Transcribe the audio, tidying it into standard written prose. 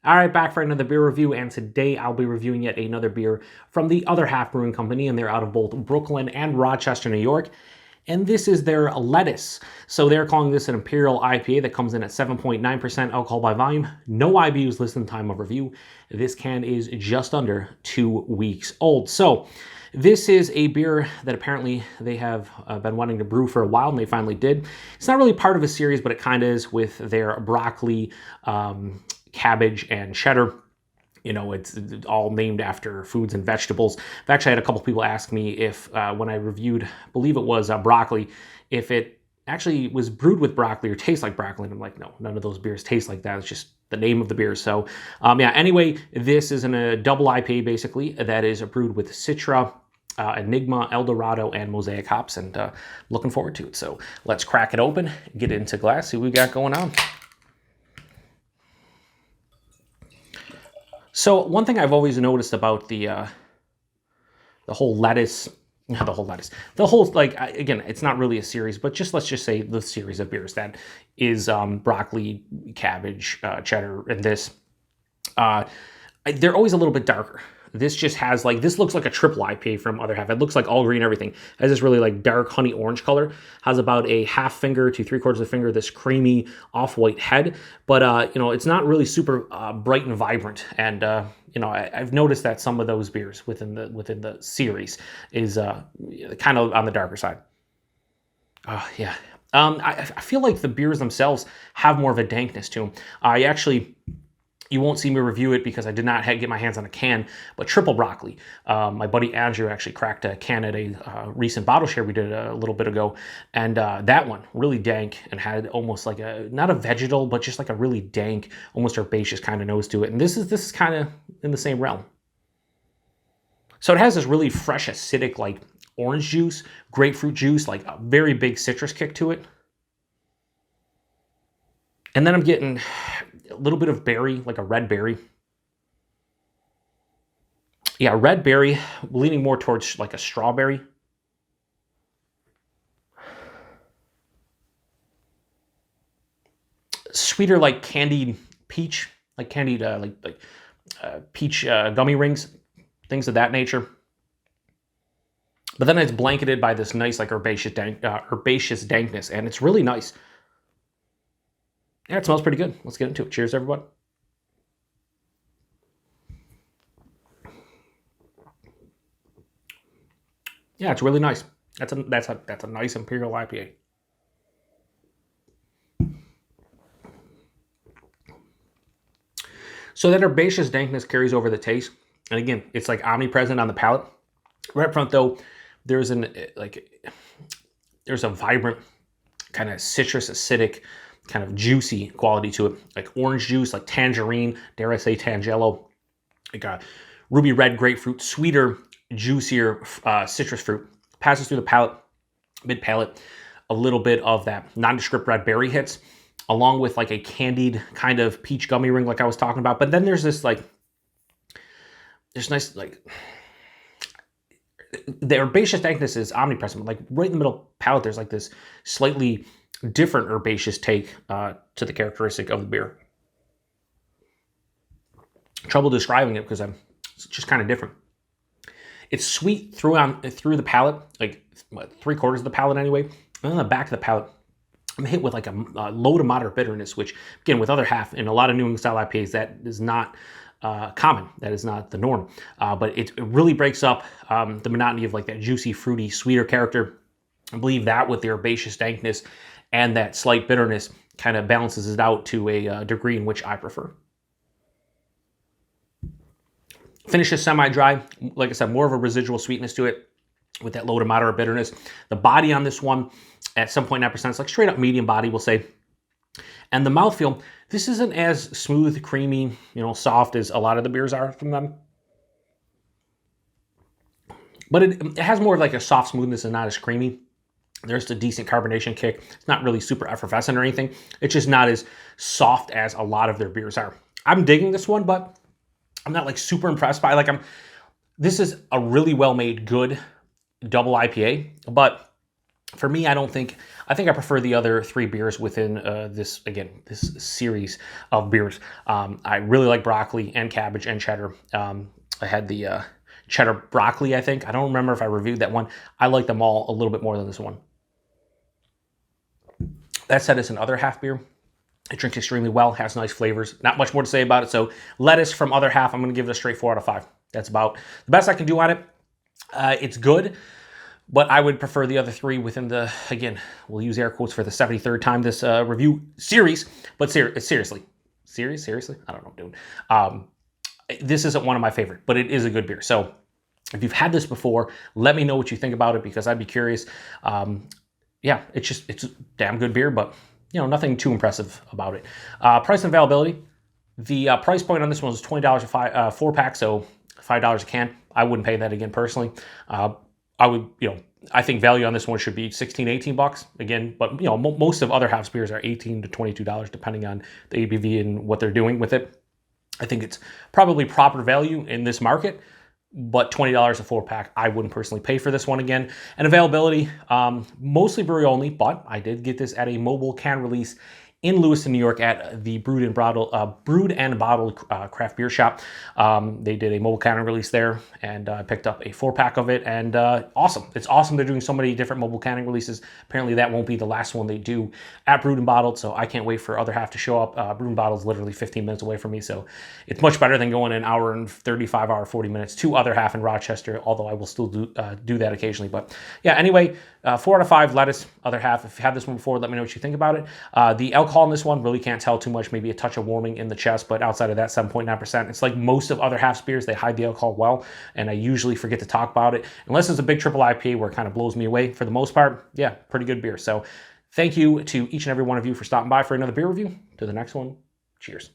All right, back for another beer review, and today I'll be reviewing yet another beer from the Other Half Brewing Company, and they're out of both Brooklyn and Rochester, New York. And this is their lettuce. So they're calling this an Imperial IPA that comes in at 7.9% alcohol by volume. No IBUs listed in time of review. This can is just under 2 weeks old. So this is a beer that apparently they have been wanting to brew for a while, and they finally did. It's not really part of a series, but it kind of is with their broccoli, cabbage, and cheddar. You know, it's all named after foods and vegetables. I've actually had a couple people ask me if, when I reviewed, I believe it was broccoli, if it actually was brewed with broccoli or tastes like broccoli. And I'm like, no, none of those beers taste like that. It's just the name of the beer. So, yeah, anyway, this is a double IPA, basically, that is brewed with Citra, Enigma, Dorado, and Mosaic hops, and looking forward to it. So let's crack it open, get it into glass, see what we got going on. So one thing I've always noticed about the whole lettuce, not the whole lettuce, the whole, like, again, it's not really a series, but let's just say the series of beers that is broccoli, cabbage, cheddar, and this, they're always a little bit darker. This just has, like, this looks like a triple IPA from Other Half. It looks like all green, everything. It has this really, like, dark honey orange color. Has about a half finger to 3/4 of a finger, this creamy off-white head. But, you know, it's not really super bright and vibrant. And, you know, I've noticed that some of those beers within the series is kind of on the darker side. Yeah. I feel like the beers themselves have more of a dankness to them. You won't see me review it because I did not get my hands on a can, but triple broccoli. My buddy Andrew actually cracked a can at a recent bottle share we did a little bit ago, and that one really dank and had almost like not a vegetal, but just like a really dank, almost herbaceous kind of nose to it. And this is kind of in the same realm. So it has this really fresh, acidic, like orange juice, grapefruit juice, like a very big citrus kick to it. And then I'm getting a little bit of berry, like a red berry. Yeah, red berry, leaning more towards like a strawberry. Sweeter, like candied peach, like candied peach gummy rings, things of that nature. But then it's blanketed by this nice, like herbaceous dankness, and it's really nice. Yeah, it smells pretty good. Let's get into it. Cheers, everyone. Yeah, it's really nice. That's a nice Imperial IPA. So that herbaceous dankness carries over the taste, and again, it's like omnipresent on the palate. Right up front, though, there's a vibrant kind of citrus, acidic, kind of juicy quality to it, like orange juice, like tangerine, dare I say tangelo, like a ruby red grapefruit, sweeter, juicier citrus fruit. Passes through the palate, mid-palate, a little bit of that nondescript red berry hits, along with like a candied kind of peach gummy ring like I was talking about. But then there's this like, there's nice, like, the herbaceous dankness is omnipresent. Like right in the middle palate, there's like this slightly different herbaceous take to the characteristic of the beer. Trouble describing it because it's just kind of different. It's sweet through the palate, like 3/4 of the palate anyway. And on the back of the palate, I'm hit with like a low to moderate bitterness, which again, with Other Half in a lot of New England style IPAs, that is not common. That is not the norm. But it really breaks up the monotony of like that juicy, fruity, sweeter character. I believe that with the herbaceous dankness and that slight bitterness kind of balances it out to a degree in which I prefer. Finish is semi-dry. Like I said, more of a residual sweetness to it with that low to moderate bitterness. The body on this one at 7.9%, it's like straight up medium body, we'll say. And the mouthfeel, this isn't as smooth, creamy, you know, soft as a lot of the beers are from them. But it has more of like a soft smoothness and not as creamy. There's a decent carbonation kick. It's not really super effervescent or anything. It's just not as soft as a lot of their beers are. I'm digging this one, but I'm not like super impressed by it. This is a really well-made, good double IPA, but For me, I think I prefer the other 3 beers within this series of beers. I really like broccoli and cabbage and cheddar. I had the cheddar broccoli, I think. I don't remember if I reviewed that one. I like them all a little bit more than this one. That said, it's an Other Half beer. It drinks extremely well, has nice flavors. Not much more to say about it. So lettuce from Other Half, I'm going to give it a straight 4 out of 5. That's about the best I can do on it. It's good, but I would prefer the other 3 within the, again, we'll use air quotes for the 73rd time this review series. But seriously, I don't know what I'm doing. This isn't one of my favorite, but it is a good beer. So if you've had this before, let me know what you think about it, because I'd be curious. Yeah, it's a damn good beer, but nothing too impressive about it. Price and availability. The price point on this one was $20 a 4-pack, so $5 a can. I wouldn't pay that again personally. I would, I think value on this one should be 16, 18 bucks again, but most of Other Half's beers are $18 to $22 depending on the ABV and what they're doing with it. I think it's probably proper value in this market, but $20 a 4-pack, I wouldn't personally pay for this one again. And availability, mostly brewery only, but I did get this at a mobile can release in Lewiston, New York, at the Brewed and Bottled craft beer shop. They did a mobile can release there, and I picked up a 4-pack of it, and awesome. It's awesome they're doing so many different mobile canning releases. Apparently that won't be the last one they do at Brewed and Bottled, so I can't wait for Other Half to show up. Brewed and Bottled is literally 15 minutes away from me, so it's much better than going an hour and 35 hour, 40 minutes to Other Half in Rochester, although I will still do that occasionally. But yeah, anyway, 4 out of 5, lettuce, Other Half. If you had this one before, let me know what you think about it. The alcohol in this one, really can't tell too much, maybe a touch of warming in the chest, but outside of that, 7.9%. It's like most of Other Half's beers, they hide the alcohol well, and I usually forget to talk about it, unless it's a big triple IPA where it kind of blows me away. For the most part, yeah, pretty good beer. So thank you to each and every one of you for stopping by for another beer review. To the next one, cheers.